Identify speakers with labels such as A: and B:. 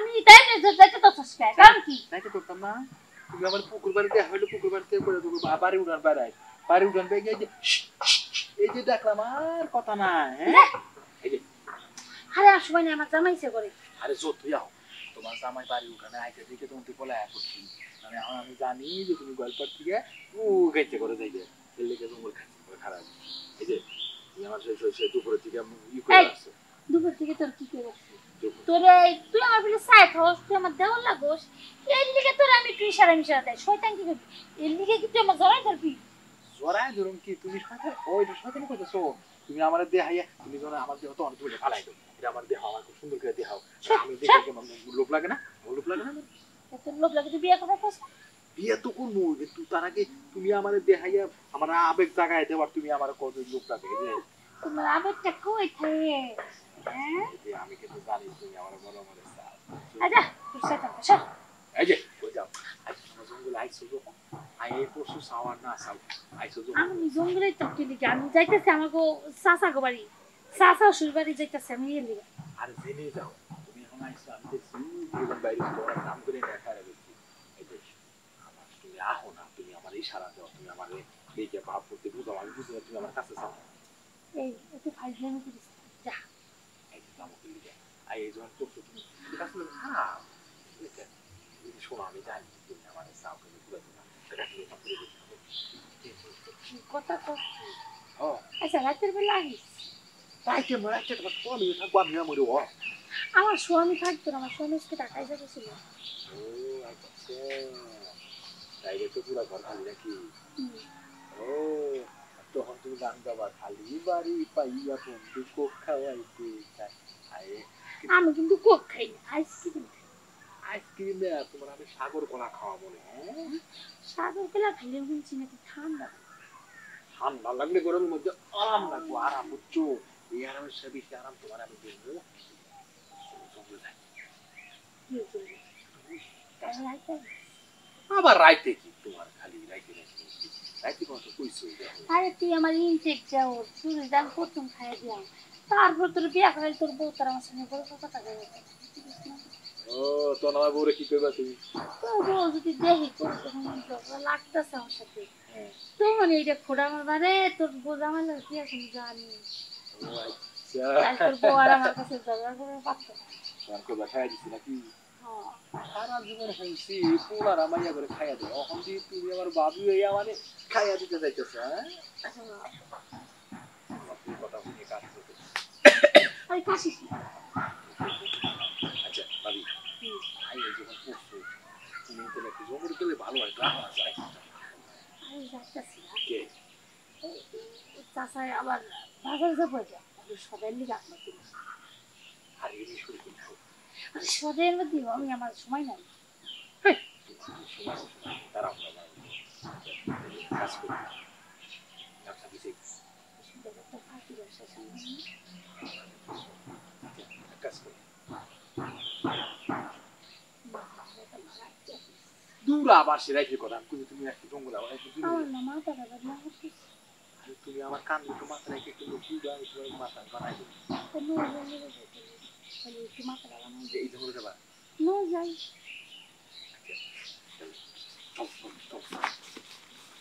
A: আমি তাই যাইতে তো সস্কা কারণ কি
B: যাইতে করতাম না তুমি আমার পুকুর বাড়িতে হইলো পুকুর বাড়িতে করে দেবো বাড়ি উড়ান বাড়ি উড়ান বেগে এই যে দেখলাম আর কথা না হ্যাঁ এই যে
A: আরে আর সময় নেই আমার জামাইছে করে
B: আরে যতই আও তোমার জামাই বাড়ি উঠানে আইতে দিকে তুমি বলে করছি মানে এখন আমি জানি যে তুমি গল্পের থেকে ও গাইতে করে যাইবে এর লেগে জঙ্গল খাচ্ছি খারাপ এই যে তুমি আমার সেই দুপুরের থেকে ই করে আসছো
A: দুপুর থেকে তোর কি করে আসছিস তোরে তুই আমার বলে সাইড হোস তুই আমার দেওয়ার লাগোস এর লিগে তোর আমি তুই সারা মিশা দেয় শয়তান কি করবি এর লিগে কি তুই আমার জড়াই ধরবি
B: জড়াই ধরুন কি তুমি শয়তান ওই শয়তানি কইতেছো তুমি আমার দেহাইয়া তুমি যখন আমার দেহ তো অনেক ফালাই দাও এটা আমার দেহ আমার খুব সুন্দর করে দেখাও আমি দেখে কেমন লোভ লাগে না লোভ লাগে না
A: এত লোভ লাগে তুই বিয়ে কথা কস
B: বিয়ে তো করবো কিন্তু তার আগে তুমি আমার দেহাইয়া আমার আবেগ জাগায় দেওয়ার তুমি আমার কত লোভ লাগে যে
A: তোমার আবেগটা কই থাকে হ্যাঁ
B: আমি কিন্তু জানি তুমি আমার বড় মনে চাও
A: আচ্ছা তুই শয়তান সর
B: এই যে কই যাও আজ তোমার জঙ্গলে আইছো যখন আই এই পশু সাওয়ার না সাও আইছো যখন
A: আমি জঙ্গলে থাকি লিগে আমি যাইতেছি আমাগো চাচা গো বাড়ি চাচা শ্বশুর বাড়ি যাইতেছি আমি এর লিগে
B: আরে জেনে যাও তুমি এখন আইছো আমি দেখছি জীবন বাইরে তোমার নাম করে দেখা রাখছি এই যে আমার তুমি আহো না তুমি আমার ইশারা দাও তুমি আমার দেখে ভাব করতে বুঝাও আমি বুঝি তুমি আমার কাছে চাও
A: এই একটু ফাইজলামি করিস যা
B: এই যে আমাকে লিখে আই এই যখন করছো তুমি কাছে খারাপ শোনো আমি জানি তুমি আমার চাও কিন্তু পুরো
A: কথা কস
B: ও
A: আচ্ছা রাতের বেলা আহিস
B: রাইতে রাইতে তোমার স্বামী থাকবো আমি মরে ও
A: আমার স্বামী থাকতো না আমার স্বামী আজকে ঢাকায় যাচ্ছিল
B: ও আচ্ছা তাইলে তো পুরো ঘর খালি নাকি ও তখন তুমি গান গাবা খালি বাড়ি পাইয়া বন্ধু কোক খাওয়াইতে
A: আমি কিন্তু কোক খাই না আইসক্রিম
B: আইসক্রিম তোমার আমি সাগর কলা খাওয়া মনে হ্যাঁ
A: সাগর কলা খাইলে শুনছি নাকি ঠান্ডা
B: ঠান্ডা লাগলে গরমের মধ্যে আরাম লাগবো আরাম বুঝছো এই আরামের সাথে বেশি আরাম তোমার আমি দেবো আবার রাইতে কি তোমার খালি রাইতে রাইতে কত কইছো
A: আরে তুই আমার ইনটেক যাও চুরি দাম প্রথম খাই দিলাম তারপর তোর বিয়া করে তোর বউ তার আমার সঙ্গে বড় কথা কবে
B: ও তো আমার বউরে কি কইবা তুমি
A: তোর বউ যদি দেখি তোর লাগতেছে আমার সাথে তো মানে এইটা খোড়া আমার বারে তোর বউ আমার লাগে কি আছে জানি
B: ও আচ্ছা
A: তোর বউ আর আমার কাছে ঝগড়া করে পাচ্ছে
B: তোমার কইবা খাইয়া দিছি নাকি সারা জীবন হইছি পোলার আমাইয়া করে খাইয়া দেয় এখন দি তুমি আমার বাবু হইয়া মানে খাইয়া দিতে যাইতেছ হ্যাঁ কথা শুনে কাজ করতে
A: আরে কাশিস
B: আচ্ছা ভাবি আইয়ে যখন পড়ছো তুমি তো একটু জঙ্গল করলে ভালো হয় গ্রাম যায়
A: আরে যাইতেছি
B: কে
A: চাষায় আবার বাজার যাবো সদাই লিগে আপনার
B: আর এই শুরু করছো
A: সদাইয়ের মধ্যে আমি আমার সময় নাই
B: তারা কাজ করি ব্যবসা দিছে কাজ করি দূর আবার সেরাইতে কথা তুমি একটু জঙ্গল আবার তুমি আমার কান দুটো মাথা রেখে একটু লুকিয়ে আমি তোমার মাথা বানাই দেবো এই জঙ্গলে যাবা
A: যাই